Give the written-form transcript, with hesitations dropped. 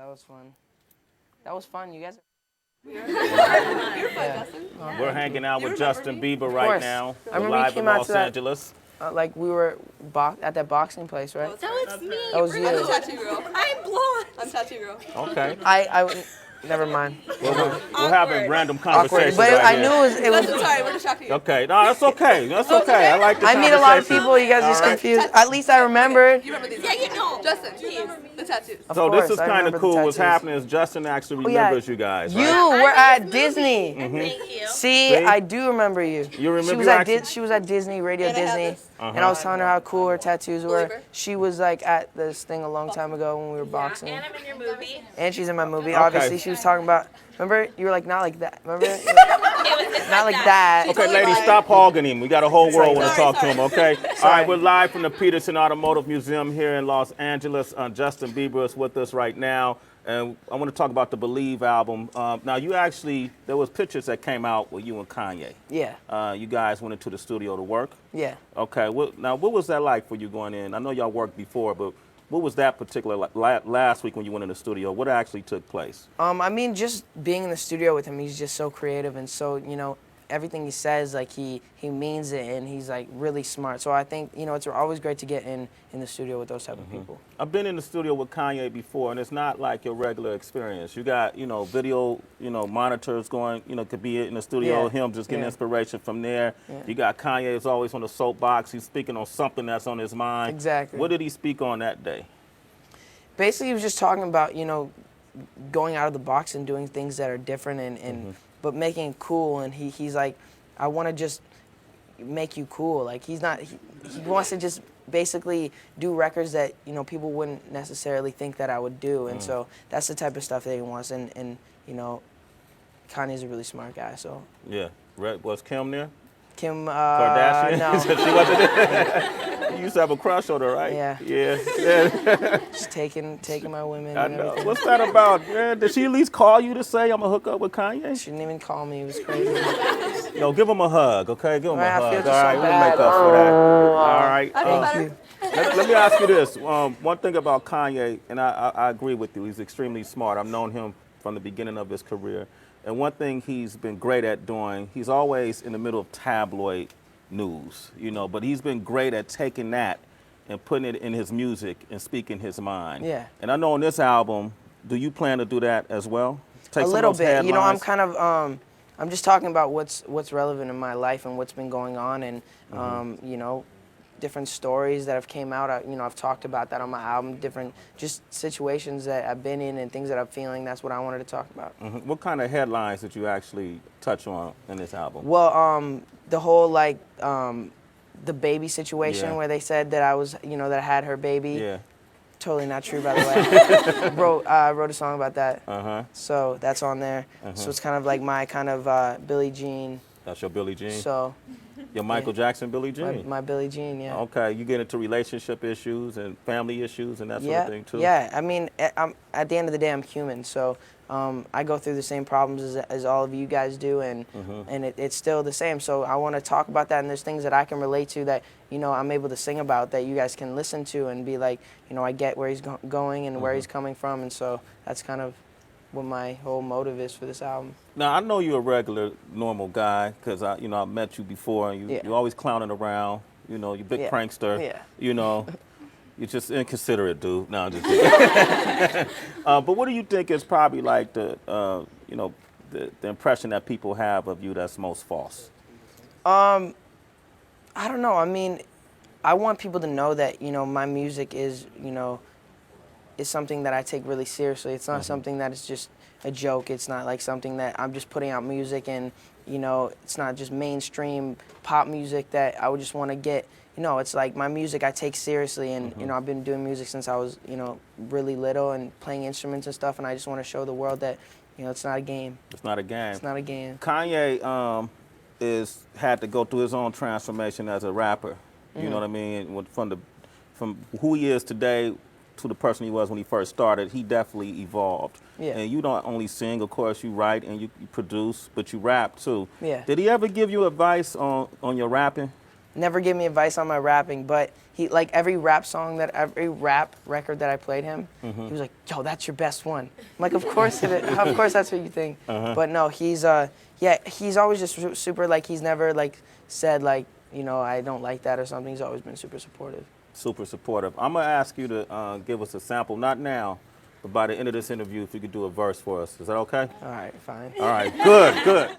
that was fun. That was fun. You guys. You're fun, Justin. We're hanging out with remember Justin me? Bieber Of right course. now. I We're remember you live in came out Los to that- Angeles. Like we were at that boxing place, right? That was me. That was you. I'm the tattoo girl. I'm blonde. I'm tattoo girl. Okay. Never mind. We're having random Awkward. conversations But right I here. knew it was. Justin, sorry, we're distracting you. Okay, no, that's okay. That's okay. I like the I meet a lot of conversation. people. You guys are just All right. confused. At least I remembered. You remember these? Yeah, you know. Justin, please. The tattoos. Of So course, this is I kind remember of the cool. What's tattoos. happening is Justin actually Oh, yeah. remembers you guys. You Right? were at Disney. Thank you. See, I do remember you. You remember She was you at actually- She was at Disney, Radio And I have Disney, this. and I was telling her how cool her tattoos were. Believer. She was like at this thing a long time ago when we were boxing, And I'm in your movie. and she's in my movie. Okay. Obviously, she was talking about. Remember, you were like not like that. Remember, It was just not like that. Okay, ladies, stop hogging him. We got a whole world want to Sorry, talk to him, okay? All right, we're live from the Peterson Automotive Museum here in Los Angeles. Justin Bieber is with us right now, and I want to talk about the Believe album. Now, there was pictures that came out with you and Kanye. Yeah, You guys went into the studio to work. yeah. Okay, now what was that like for you going in? I know y'all worked before, but what was that particular, like last week when you went in the studio? What actually took place? I mean, just being in the studio with him, he's just so creative and so, everything he says, like he means it, and he's like really smart. So I think, it's always great to get in the studio with those type of people. I've been in the studio with Kanye before, and it's not like your regular experience. You got, video, monitors going, could be in the studio, Yeah. him just getting Yeah. inspiration from there. Yeah. You got Kanye is always on the soapbox. He's speaking on something that's on his mind. Exactly. What did he speak on that day? Basically, he was just talking about, going out of the box and doing things that are different and but making it cool. And he's like, I want to just make you cool. Like he wants to just basically do records that people wouldn't necessarily think that I would do. And so that's the type of stuff that he wants. And Kanye's a really smart guy. So Yeah. Was Kim there? Kim, Kardashian? no, She wasn't there. You used to have a crush on her, right? Yeah. Yeah. just taking my women. I and know. everything. What's that about, man? Did she at least call you to say I'm gonna hook up with Kanye? She didn't even call me. It was crazy. No, give him a hug, okay? Give him a I hug. feel All just so right, we'll bad. make up for that. All right. Thank you. Let me ask you this. One thing about Kanye, and I agree with you, he's extremely smart. I've known him from the beginning of his career. And one thing he's been great at doing, he's always in the middle of tabloid news, but he's been great at taking that and putting it in his music and speaking his mind. Yeah. And I know on this album, do you plan to do that as well? Take A some little of those bit. I'm headlines? kind of I'm just talking about what's relevant in my life and what's been going on, and different stories that have came out. I've talked about that on my album, different just situations that I've been in and things that I'm feeling. That's what I wanted to talk about. What kind of headlines did you actually touch on in this album? Well, the whole the baby situation Yeah. where they said that I was, that I had her baby. Yeah. Totally not true, by the way. I wrote a song about that. So that's on there. So it's kind of like my kind of Billie Jean. That's your Billie Jean? So Your Michael Jackson Billie Jean? my Billie Jean, yeah. Okay, you get into relationship issues and family issues and that sort of thing too? Yeah, I mean, at the end of the day, I'm human, so I go through the same problems as all of you guys do, and it's still the same. So I want to talk about that, and there's things that I can relate to that, I'm able to sing about that you guys can listen to and be like, I get where he's going and where he's coming from, and so that's kind of what my whole motive is for this album. Now, I know you're a regular, normal guy because I met you before, and you're always clowning around. You're a big prankster. Yeah. You're just inconsiderate, dude. No, I'm just kidding. But what do you think is probably like the impression that people have of you that's most false? I don't know. I mean, I want people to know that, my music is something that I take really seriously. It's not something that is just a joke. It's not like something that I'm just putting out music and, it's not just mainstream pop music that I would just want to get. It's like my music I take seriously, and, I've been doing music since I was, really little and playing instruments and stuff, and I just want to show the world that, it's not a game. It's not a game. It's not a game. Kanye had to go through his own transformation as a rapper. You know what I mean? From who he is today to the person he was when he first started, he definitely evolved. Yeah. And you don't only sing, of course, you write and you produce, but you rap too. Yeah. Did he ever give you advice on your rapping? never gave me advice on my rapping, but he like every rap record that I played him, he was like, "Yo, that's your best one." I'm like, "Of course it is. Of course that's what you think." But no, he's he's always just super like he's never like said like, you know, I don't like that or something. He's always been super supportive. Super supportive. I'm gonna ask you to give us a sample, not now, but by the end of this interview, if you could do a verse for us. Is that okay? All right, fine. All right, good, good.